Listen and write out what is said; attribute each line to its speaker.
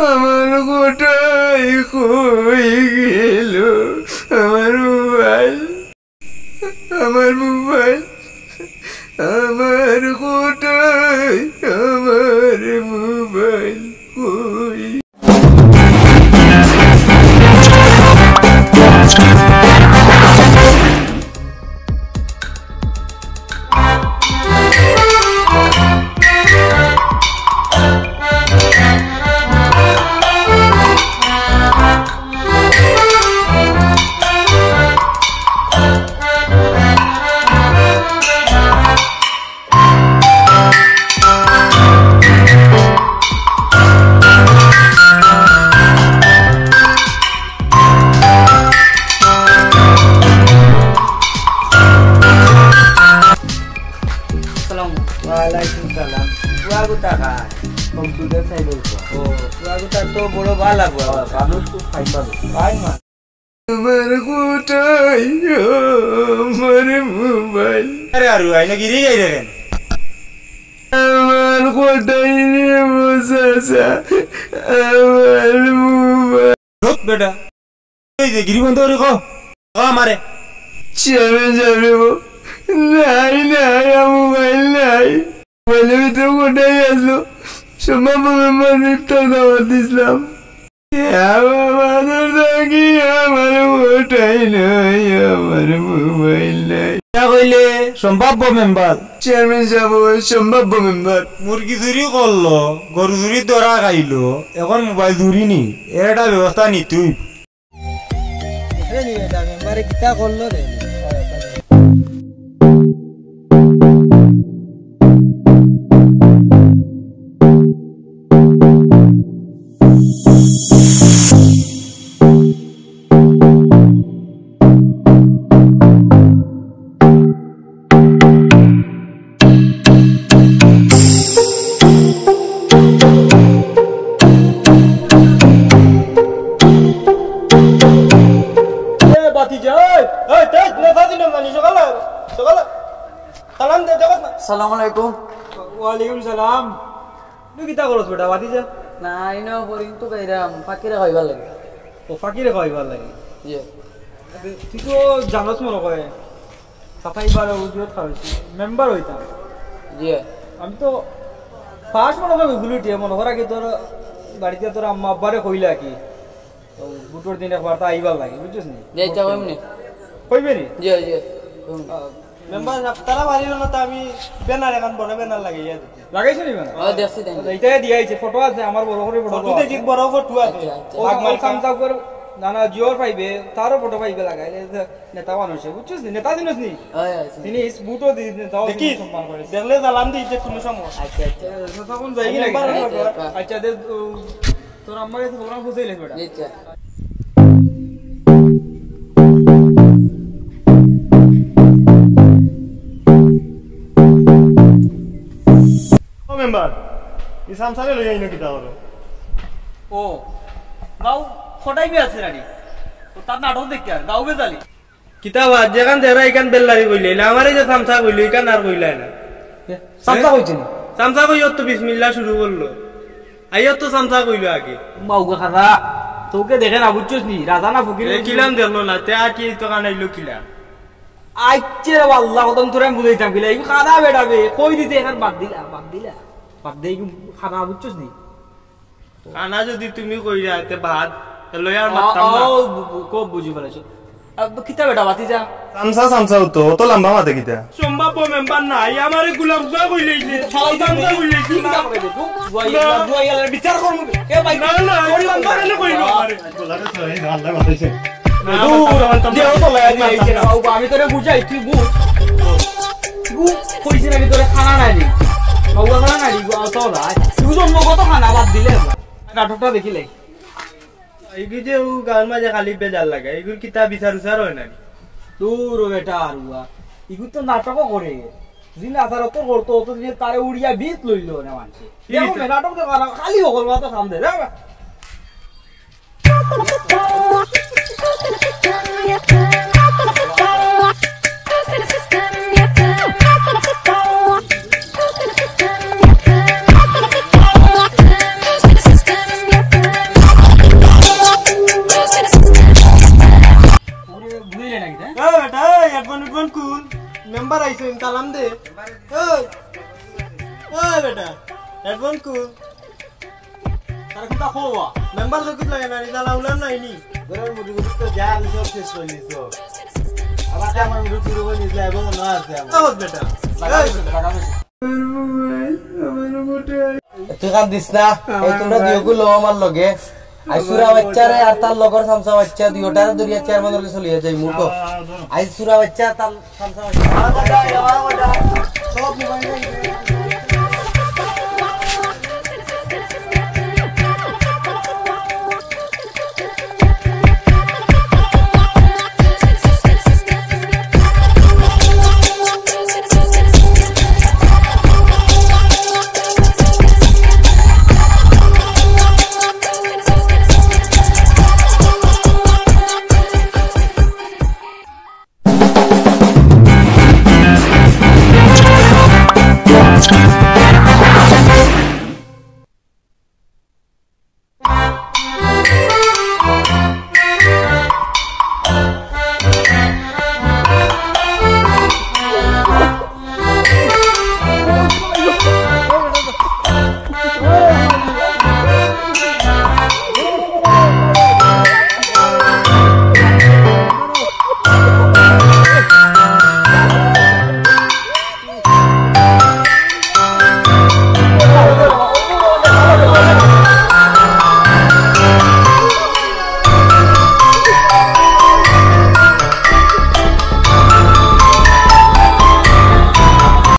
Speaker 1: আমার কোটাই কই গেল, আমার মোবাইল, আমার মোবাইল, আমার কোটাই, আমার মোবাইল কই।
Speaker 2: কম্পিউটার সাইকেল তো বড় ভালো লাগবে, মানুষ খুব ফাইন মানুষ ফাইন মানুষ।
Speaker 1: আমার কোটাই, আমার মোবাইল।
Speaker 2: আরে আর আইনা গিরি গাই দেখেন
Speaker 1: আমার কোটাই রে বসাসা, আমার মোবাইল।
Speaker 2: রোক বেটা এই যে গিরি বন্ধ করে কো আমারে
Speaker 1: চেয়ারম্যান সাহেব, নাই নাই মোবাইল নাই, মোবাইলের ভিতরে কোটাই আসলো, সম্ভব মেম্বার ইফতার দাওয়াত দিছিলাম, আমার থাকি আমার কোটাই নাই, আমার মোবাইল নাই।
Speaker 2: কইলে সম্ভাব্য মেম্বার
Speaker 1: চেয়ারম্যান সাহেব সম্ভাব্য মেম্বার।
Speaker 2: মুরগি চুরি করলো, গরু চুরি ধরা খাইলো, এখন মোবাইল চুরি নি, এর একটা ব্যবস্থা নি তুই মেম্বারে কিতা করলো রে।
Speaker 3: Assalamualaikum.
Speaker 2: Waalaikumsalam. Lu kita kalau sudah mati aja.
Speaker 3: Nah, ini boring tuh kayak fakir kaival lagi.
Speaker 2: Oh, fakir kaival lagi.
Speaker 3: Iya.
Speaker 2: Itu jangan semua loh ya. Safai baru ujut harus member itu.
Speaker 3: Iya.
Speaker 2: Kami tuh pas mau loh dulu dia mau orang gitu garis dia tuh ramah baru koila ki. Butur dinak warta kaival lagi, bujuk nih.
Speaker 3: Dia jawab nih.
Speaker 2: Koi beri?
Speaker 3: Iya iya.
Speaker 2: Member তারা বাড়ির না তো আমি banner এখন বড় banner লাগাই লাগাইছ নি banner?
Speaker 3: হ্যাঁ দেখছি দেন।
Speaker 2: এইটাই দিয়াইছে, ফটো আছে আমার বড় করে ফটো দেখি, বড় ফটো আছে আগমাল সামসাব করে নানা জিওর পাইবে, তারও ফটো পাইবে লাগাই নেতা মানুষ বুঝছিস নি, নেতা দিনস নি তিনি বুটো দি দাও দেখি সম্মান করে দেখলে জালাম দি যে তুমি সময়। আচ্ছা আচ্ছা তখন যাই কি আচ্ছা দে তোর আম্মা কাছে প্রোগ্রাম বুঝাইলে বেটা।
Speaker 3: আচ্ছা
Speaker 4: মেম্বার এই সামসারে লই আইনো কিতা হলো?
Speaker 5: ও গাও ফটাইবে আছে রানি তো তার নাটক দেখতে আর গাও বেজালি
Speaker 2: কিতাবা যেখান যারা এখান বেল্লারি কইলে না আমারে যে সামসা কইলো এখান আর কইলা না সামসা কইছেন সামসা কইও তো বিসমিল্লাহ শুরু করলো আইও তো সামসা কইলো আগে
Speaker 5: মাউগা খারা তোকে দেখে না বুঝছস নি রাজা না ফকির
Speaker 2: কিলাম দেখলো না তে আর কি তো কানাইলো কিলা
Speaker 5: আইছে রে আল্লাহ কদম তোরে আমি বুঝাইতাম কিলা এই খাদা বেটাবে কই দিতে এখন বাদ দিলা বাদ দেই খানা বুঝছস নি
Speaker 2: খানা যদি তুমি কইরা তে ভাত লই আর মারতাম না।
Speaker 5: ও কো বুঝি ফেলেছ কিতা বেটা বাতি যা
Speaker 4: সামসা সামসা তো অত লম্বা মাতে কিতা
Speaker 2: সম্ভাব্য মেম্বার নাই আমারে গুলাম গুয়া কইলেইছে সামসা কইলেইছে না
Speaker 5: দুয়াইলা বিচার করব এ ভাই
Speaker 2: না না ওই মেম্বার এনে কইলো আমারে
Speaker 4: বলারে তো এই আল্লাহ বাতাইছে
Speaker 5: আমি তোরে বুঝাই তুই বুঝ কইছি নাকি তোরে খানা নাই নি বাবুয়া খানা নাই তুই জন্ম কত খানা বাদ দিলে নাটকটা দেখিলে
Speaker 2: এইগু যে গান মাঝে খালি বেজাল লাগে এইগুর কিতা বিচার উচার হয় না
Speaker 5: তোর বেটা আরুয়া ইগু তো নাটকও করে জিনা তার তো করতো তো যে তারে উড়িয়া বিট লইলো না মানছে নাটক তো খালি হল মাথা সামনে
Speaker 4: ওই বেটা হেডফোন কো
Speaker 5: তার কিতা খোয়া
Speaker 4: মেম্বার জকিত লাগে না নিদালা উলাম নাইনি
Speaker 6: ঘরের মধ্যে তো যা আমি সব শেষ করে নিছো আবার আমার মধ্যে শুরু করে নিছে এবং না আছে
Speaker 4: আমার বেটা
Speaker 6: তুই কাম দিস না এই তোমরা দিওগু লো আমার লগে আইসুরা বাচ্চারে আর তার লগর সামসা বাচ্চা দিওটারে দরিয়া চেয়ারম্যান লগে চলিয়া যাই মুটো আইসুরা বাচ্চা তার সামসা বাচ্চা
Speaker 5: সব মোবাইল